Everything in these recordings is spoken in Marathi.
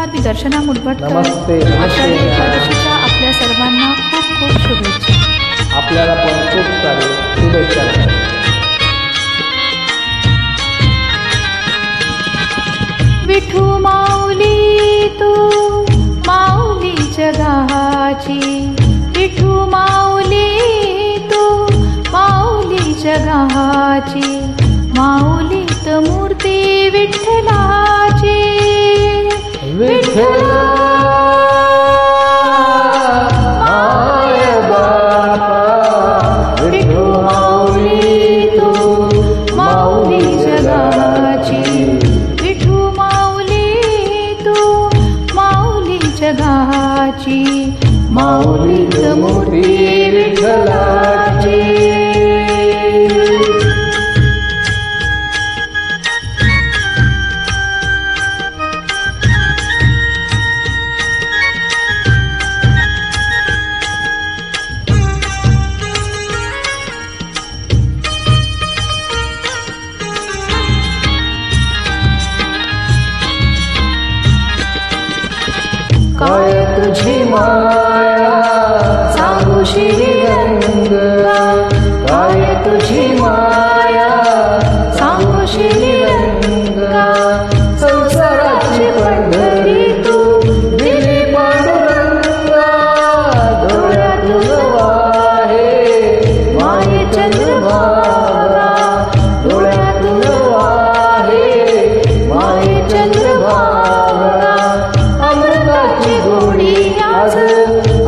नमस्कार, मी दर्शना मुलभटकर. नमस्ते. आषाढी एकादशीच्या आपल्या सर्वांना खूप खूप शुभेच्छा. आपल्याला पण खूप सारे शुभेच्छा. विठू माऊली तू माऊली जगाची, विठू माऊली तू माऊली जगाची, माऊलीत मूर्ती विठ्ठलाची. विठ्ठला माय बापा, विठू माऊली तू माऊली जगाची, विठू माऊली तू माऊली जगाची, माऊलीत मूर्ती विठ्ठलाची. काय तुझी माया सांगू श्रीरंग, काय तुझी माया सांगू श्रीरंग. संसाराची पंढरी तू दिली पांडुरंगा, डोळ्यात वाहे माये चंद्रभागा, डोळ्यात वाहे माये चंद्रभागा. अमृताची गोडी आज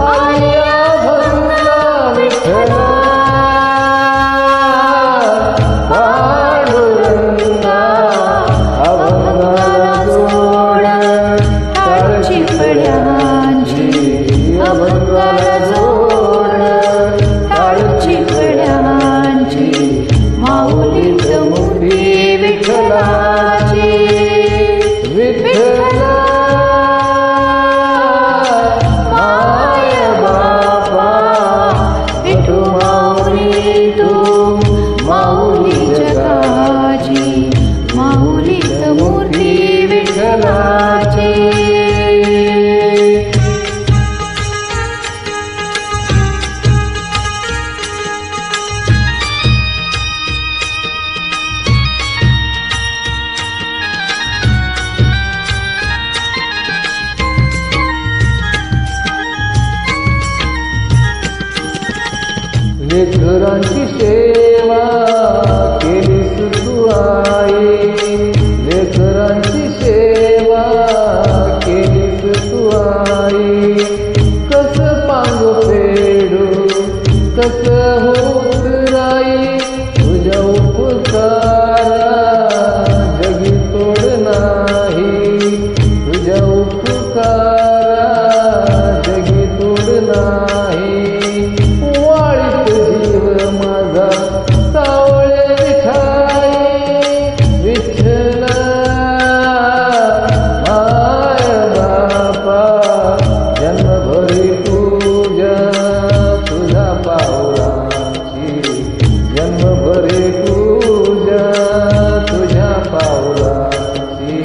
आल्या भंगा, विठ्ठला पांडुरंगा. अभंगाला जोड टाळची पड्यांची, अभंगाला जोड टाळची पड्यांची, माऊलीत मूर्ती विठ्ठलाची. विठ्ठला माय बापा, विठू माऊली तू माऊली जगाची, माऊलीत मूर्ती विठ्ठलाची. लेकरांची सेवा केलीस तू आई, लेकरांची सेवा केलीस तू आई. कस पांग फेडू कस होत राई, तुझ्या उपकारा जगी तोड नाही, तुझ्या उपकारा जगी तोड नाही. वाळीत जीव माझा सावळे विठाई, विठ्ठला माय बापा. जन्मभरी पूजा तुझ्या पावलाची, जन्मभरी पूजा तुझ्या पावलाची.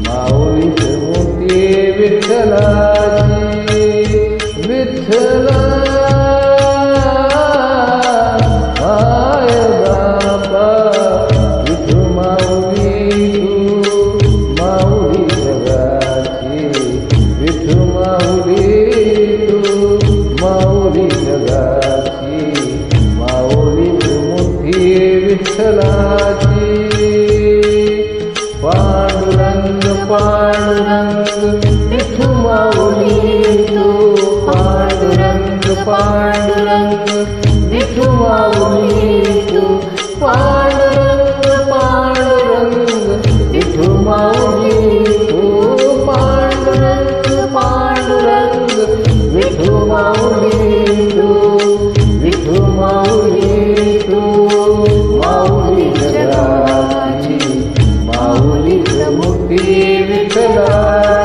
माऊलीत मूर्ती विठ्ठलाची, विठ्ठला माय बापा. विठू माऊली तू माऊली जगाची, विठू माऊली तू माऊली जगाची, माऊलीत मूर्ती विठ्ठलाची. पांडुरंग पांडुरंग विठू माऊली तू, पांडुरंग पांडुरंग विठू माऊली तू, पांडुरंग पांडुरंग विठू माऊली तू, पांडुरंग पांडुरंग विठू माऊली तू, विठू माऊली तू माऊली जगाची, माऊलीत मूर्ती विठ्ठला.